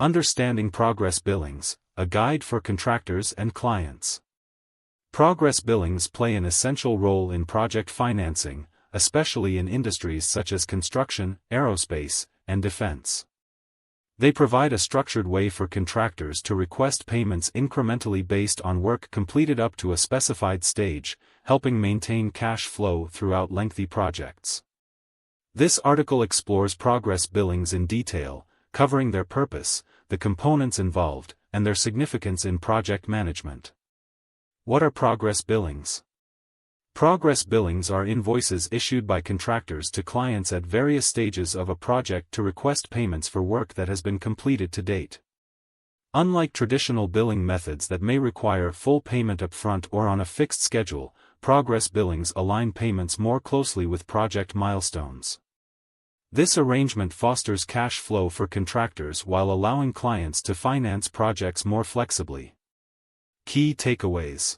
Understanding progress billings, a guide for contractors and clients. Progress billings play an essential role in project financing, especially in industries such as construction, aerospace, and defense. They provide a structured way for contractors to request payments incrementally based on work completed up to a specified stage, helping maintain cash flow throughout lengthy projects. This article explores progress billings in detail, covering their purpose, the components involved, and their significance in project management. What are progress billings? Progress billings are invoices issued by contractors to clients at various stages of a project to request payments for work that has been completed to date. Unlike traditional billing methods that may require full payment upfront or on a fixed schedule, progress billings align payments more closely with project milestones. This arrangement fosters cash flow for contractors while allowing clients to finance projects more flexibly. Key takeaways.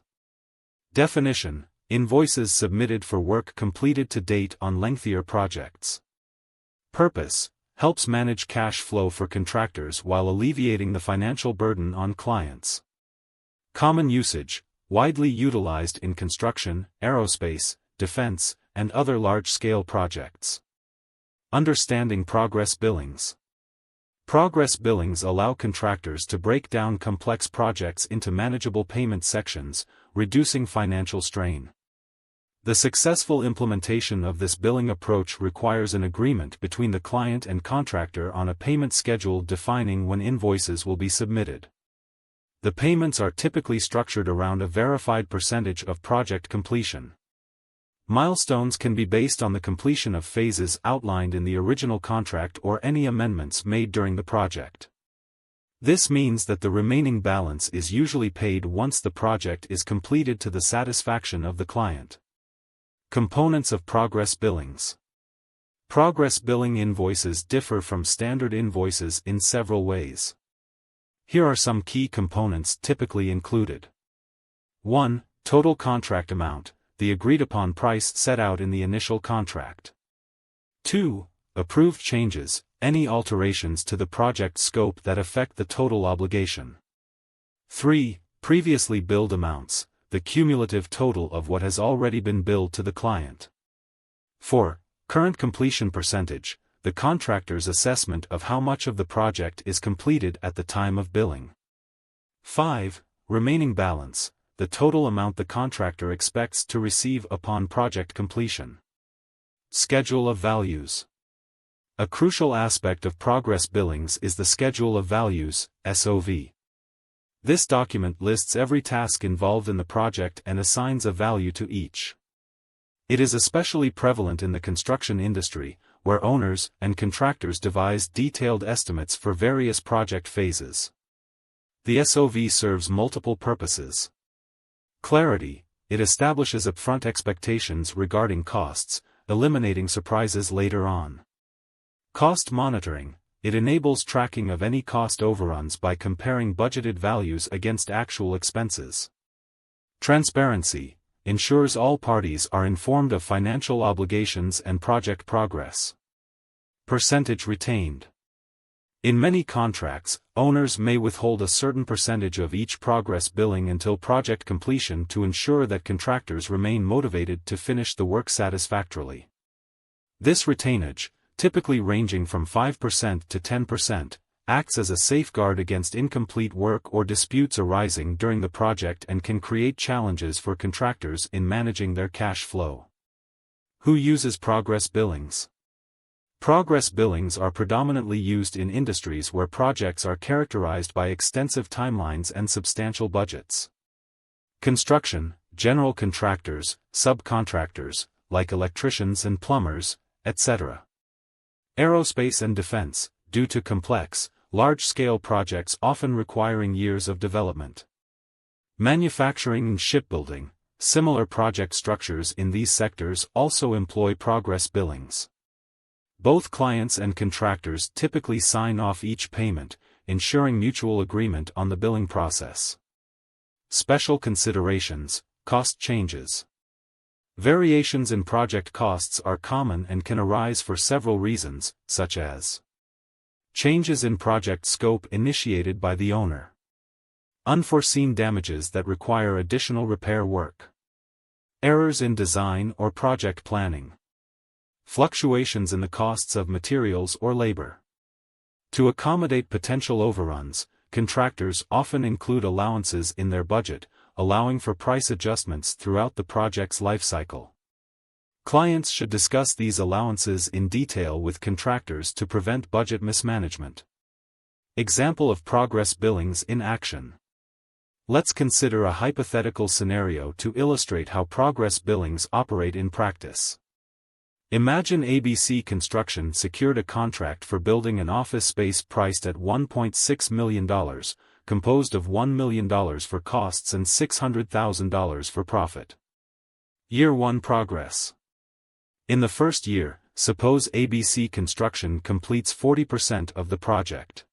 Definition: invoices submitted for work completed to date on lengthier projects. Purpose: helps manage cash flow for contractors while alleviating the financial burden on clients. Common usage: widely utilized in construction, aerospace, defense, and other large-scale projects. Understanding progress billings. Progress billings allow contractors to break down complex projects into manageable payment sections, reducing financial strain. The successful implementation of this billing approach requires an agreement between the client and contractor on a payment schedule defining when invoices will be submitted. The payments are typically structured around a verified percentage of project completion. Milestones can be based on the completion of phases outlined in the original contract or any amendments made during the project. This means that the remaining balance is usually paid once the project is completed to the satisfaction of the client. Components of progress billings. Progress billing invoices differ from standard invoices in several ways. Here are some key components typically included. 1. Total contract amount, the agreed-upon price set out in the initial contract. 2. Approved changes, any alterations to the project scope that affect the total obligation. 3. Previously billed amounts, the cumulative total of what has already been billed to the client. 4. Current completion percentage, the contractor's assessment of how much of the project is completed at the time of billing. 5. Remaining balance, the total amount the contractor expects to receive upon project completion. Schedule of values. A crucial aspect of progress billings is the Schedule of Values, SOV. This document lists every task involved in the project and assigns a value to each. It is especially prevalent in the construction industry, where owners and contractors devise detailed estimates for various project phases. The SOV serves multiple purposes. Clarity: it establishes upfront expectations regarding costs, eliminating surprises later on. Cost monitoring: it enables tracking of any cost overruns by comparing budgeted values against actual expenses. Transparency: ensures all parties are informed of financial obligations and project progress. Percentage retained. In many contracts, owners may withhold a certain percentage of each progress billing until project completion to ensure that contractors remain motivated to finish the work satisfactorily. This retainage, typically ranging from 5% to 10%, acts as a safeguard against incomplete work or disputes arising during the project and can create challenges for contractors in managing their cash flow. Who uses progress billings? Progress billings are predominantly used in industries where projects are characterized by extensive timelines and substantial budgets. Construction, general contractors, subcontractors, like electricians and plumbers, etc. Aerospace and defense, due to complex, large-scale projects often requiring years of development. Manufacturing and shipbuilding, similar project structures in these sectors also employ progress billings. Both clients and contractors typically sign off each payment, ensuring mutual agreement on the billing process. Special considerations: cost changes. Variations in project costs are common and can arise for several reasons, such as Changes in project scope initiated by the owner. Unforeseen damages that require additional repair work. Errors in design or project planning. Fluctuations in the costs of materials or labor. To accommodate potential overruns, contractors often include allowances in their budget, allowing for price adjustments throughout the project's lifecycle. Clients should discuss these allowances in detail with contractors to prevent budget mismanagement. Example of progress billings in action. Let's consider a hypothetical scenario to illustrate how progress billings operate in practice. Imagine ABC Construction secured a contract for building an office space priced at $1.6 million, composed of $1 million for costs and $600,000 for profit. Year 1 progress. In the first year, suppose ABC Construction completes 40% of the project.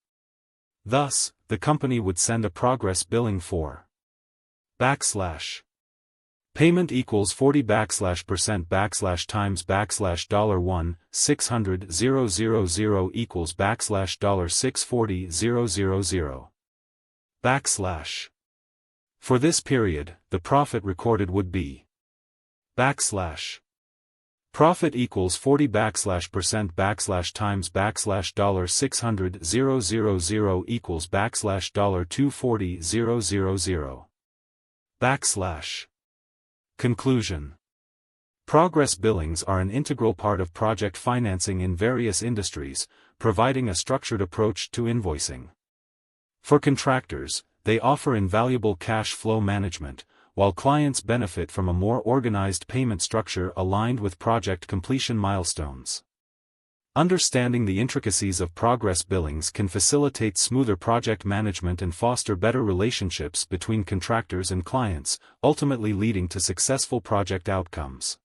Thus, the company would send a progress billing for payment equals 40% times $1 $600,000 equals $640,000. For this period, the profit recorded would be profit equals 40% times $600,000 equals $240,000. Conclusion. Progress billings are an integral part of project financing in various industries, providing a structured approach to invoicing. For contractors, they offer invaluable cash flow management, while clients benefit from a more organized payment structure aligned with project completion milestones. Understanding the intricacies of progress billings can facilitate smoother project management and foster better relationships between contractors and clients, ultimately leading to successful project outcomes.